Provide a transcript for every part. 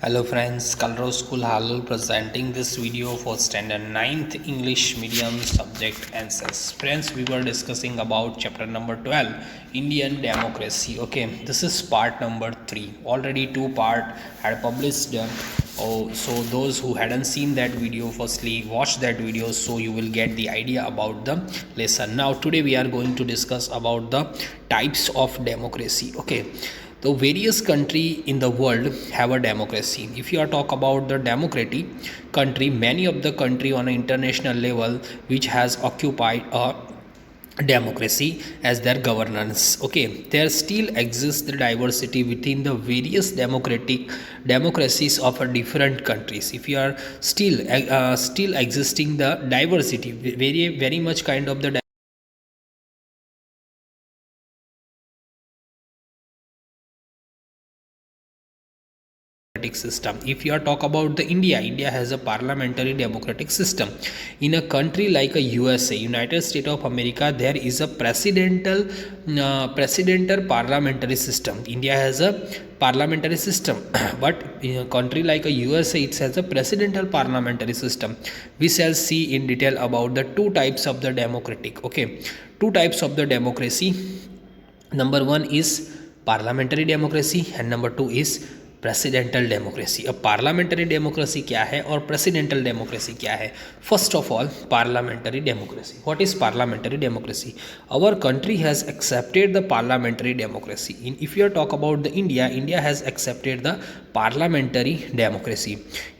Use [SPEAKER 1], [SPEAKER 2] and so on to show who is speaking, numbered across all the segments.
[SPEAKER 1] Hello friends, Kalro School Halal presenting this video for standard 9th English medium subject answers. Friends, we were discussing about chapter number 12, Indian democracy. Okay, this is part number 3. Already two part had published. So those who hadn't seen that video, firstly watch that video so you will get the idea about the lesson. Now today we are going to discuss about the types of democracy. Okay, the various country in the world have a democracy. If you are talk about the democratic country, many of the country on an international level which has occupied a democracy as their governance. Okay, there still exists the diversity within the various democratic democracies of a different countries. If you are still existing the diversity, very much kind of the system. If you are talk about the India has a parliamentary democratic system. In a country like a USA, United States of America, there is a presidential parliamentary system. India has a parliamentary system but in a country like a USA, it has a presidential parliamentary system. We shall see in detail about the two types of the democratic. Okay, two types of the democracy. Number one is parliamentary democracy and number two is presidential democracy. अब parliamentary democracy क्या है और presidential democracy क्या है? First of all parliamentary democracy. What is parliamentary democracy? Our country has accepted the parliamentary democracy. In if you are talk about the India has accepted the parliamentary democracy.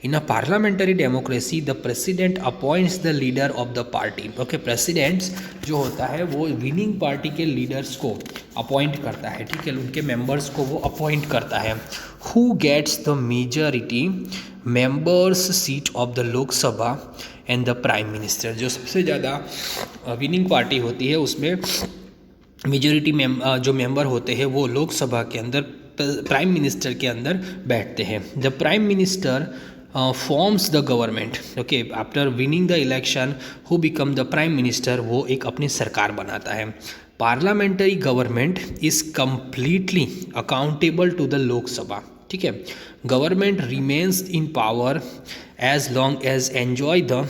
[SPEAKER 1] In a parliamentary democracy, the president appoints the leader of the party. Okay, presidents जो होता है वो winning party के leaders को appoint करता है. ठीक है, उनके मेंबर्स को वो अपॉइंट करता है. Who gets the majority members seat of the Lok Sabha and the prime minister. जो सबसे ज़्यादा विनिंग पार्टी होती है उसमें मेजॉरिटी जो मेंबर होते हैं वो लोकसभा के अंदर प्राइम मिनिस्टर के अंदर बैठते हैं. The prime minister forms the government. Okay, after winning the election who become the prime minister, वो एक अपनी सरकार बनाता है. Parliamentary government is completely accountable to the Lok Sabha. ठीक है, government remains in power as long as enjoy the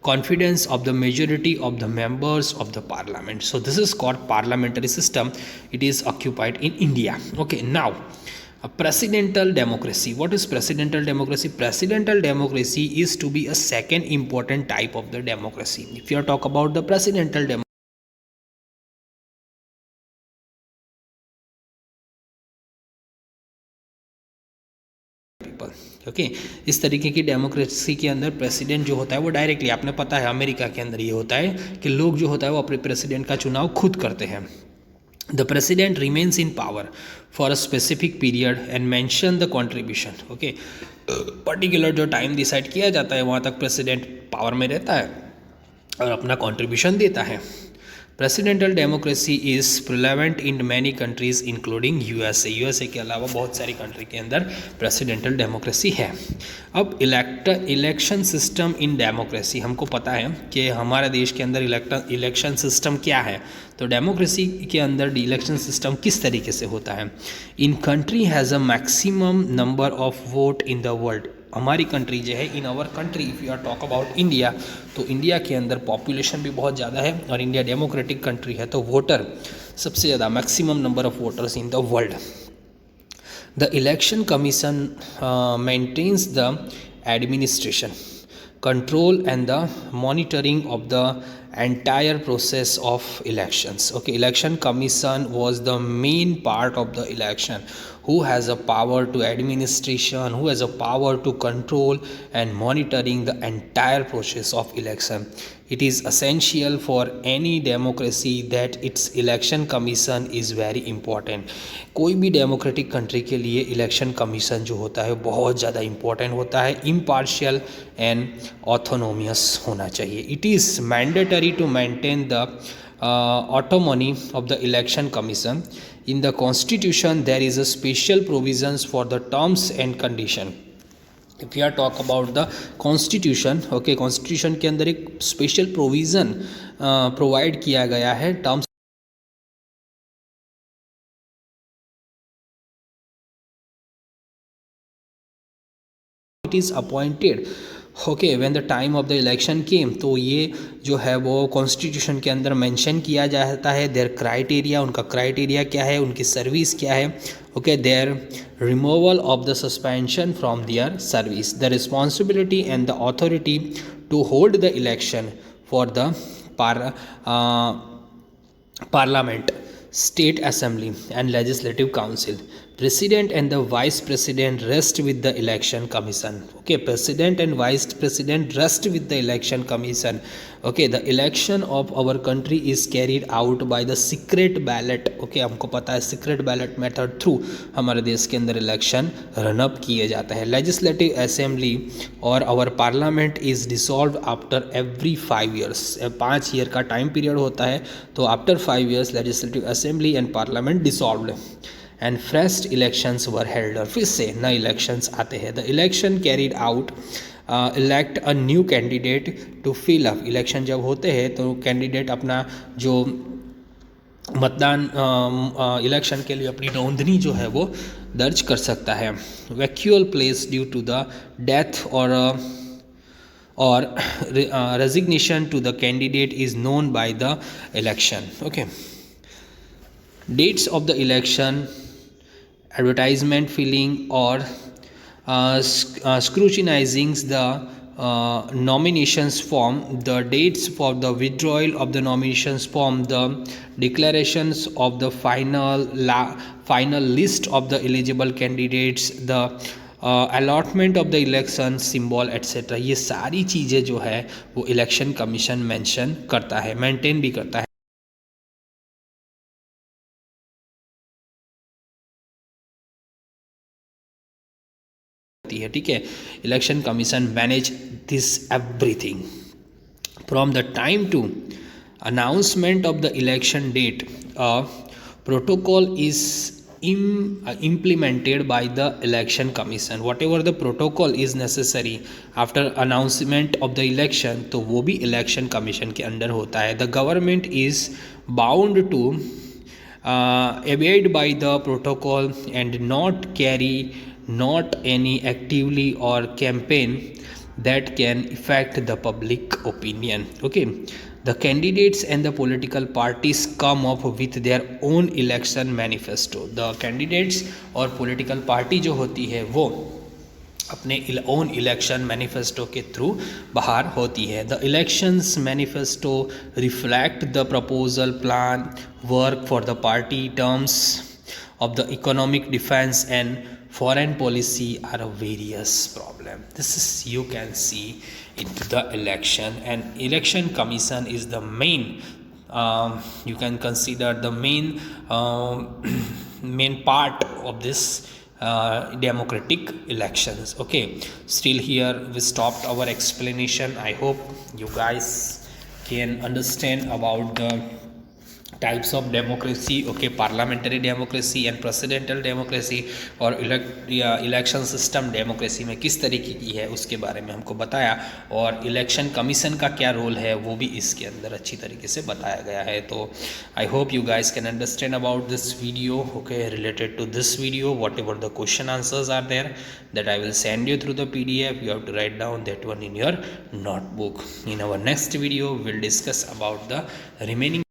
[SPEAKER 1] confidence of the majority of the members of the parliament. So this is called parliamentary system. It is occupied in India. Okay, now a presidential democracy. What is presidential democracy? Presidential democracy is to be a second important type of the democracy. If you talk about the presidential democracy, okay इस तरीके की democracy के अंदर president जो होता है वो directly, आपने पता है अमेरिका के अंदर ये होता है कि लोग जो होता है वो अपने प्रेसिडेंट का चुनाव खुद करते हैं. The president remains in power for a specific period and mention the contribution. Okay, particular जो टाइम डिसाइड किया जाता है वहाँ तक प्रेसिडेंट पावर में रहता है और अपना कंट्रीब्यूशन देता है. Presidential democracy is prevalent in many countries including USA के अलावा बहुत सारी कंट्री के अंदर प्रेसिडेंटल डेमोक्रेसी है. अब इलेक्शन सिस्टम इन डेमोक्रेसी, हमको पता है कि हमारे देश के अंदर इलेक्शन सिस्टम क्या है. तो डेमोक्रेसी के अंदर इलेक्शन सिस्टम किस तरीके से होता है? In country has a maximum number of vote in the world. हमारी कंट्री जो है, in our country if you are talk about India, तो इंडिया के अंदर पॉपुलेशन भी बहुत ज़्यादा है और इंडिया डेमोक्रेटिक कंट्री है, तो वोटर सबसे ज़्यादा maximum number of voters in the world. The election commission maintains the administration, control and the monitoring of the entire process of elections. Okay, election commission was the main part of the election, who has a power to administration, who has a power to control and monitoring the entire process of election. It is essential for any democracy that its election commission is very important. कोई भी democratic country के लिए election commission जो होता है बहुत ज़्यादा important होता है. इम्पार्शियल एंड ऑटोनोमियस होना चाहिए. It is mandatory to maintain the autonomy of the election commission. In the constitution there is a special provisions for the terms and condition. if you are talk about the constitution, okay, constitution के अंदर एक special provision provide किया गया है terms it is appointed, okay, when the time of the election came, तो ये जो है वो कॉन्स्टिट्यूशन के अंदर मेंशन किया जाता है। देयर क्राइटेरिया, उनका क्राइटेरिया क्या है, उनकी सर्विस क्या है, okay, their removal of the suspension from their service, the responsibility and the authority to hold the election for the Parliament, State Assembly and Legislative Council. President and the Vice President rest with the Election Commission. Okay, President and Vice President rest with the Election Commission. Okay, the election of our country is carried out by the secret ballot. Okay, हमको पता है secret ballot method through हमारे देश के अंदर election run up किए जाता है. Legislative Assembly और our Parliament is dissolved after every 5 years. 5 year का टाइम पीरियड होता है, तो after 5 years Legislative Assembly and Parliament dissolved and fresh elections were held. और फिर से नए इलेक्शंस आते हैं. The election carried out elect a new candidate to fill up. Election जब होते हैं तो कैंडिडेट अपना जो मतदान इलेक्शन के लिए अपनी नोंदनी जो है वो दर्ज कर सकता है. Vacual place due to the death or resignation to the candidate is known by the election. Okay, dates of the election, advertisement, filling or scrutinizing the nominations form, the dates for the withdrawal of the nominations form, the declarations of the final list of the eligible candidates, the allotment of the election symbol etcetera, ये सारी चीज़ें जो है वो election commission mention करता है, maintain भी करता है. ठीक है, election commission manage this everything from the time to announcement of the election date. Protocol is implemented by the election commission. whatever the protocol is necessary after announcement of the election, तो वो भी election commission के under होता है. the government is bound to abide by the protocol and not carry not any actively or campaign that can affect the public opinion. Okay, the candidates and the political parties come up with their own election manifesto. the candidates और political party जो होती है वो अपने own election manifesto के through बाहर होती है. The elections manifesto reflect the proposal plan work for the party terms of the economic defense and foreign policy are a various problem. This is, you can see into the election, and election commission is the main you can consider the main part of this democratic elections. Okay, still here we stopped our explanation. I hope you guys can understand about the types of democracy. Okay, parliamentary democracy and presidential democracy और election system democracy में किस तरीके की है उसके बारे में हमको बताया, और इलेक्शन कमीशन का क्या रोल है वो भी इसके अंदर अच्छी तरीके से बताया गया है. तो I hope you guys can understand about this video. Okay, related to this video whatever the question answers are there that I will send you through the PDF. You have to write down that one in your notebook. In our next video we'll discuss about the remaining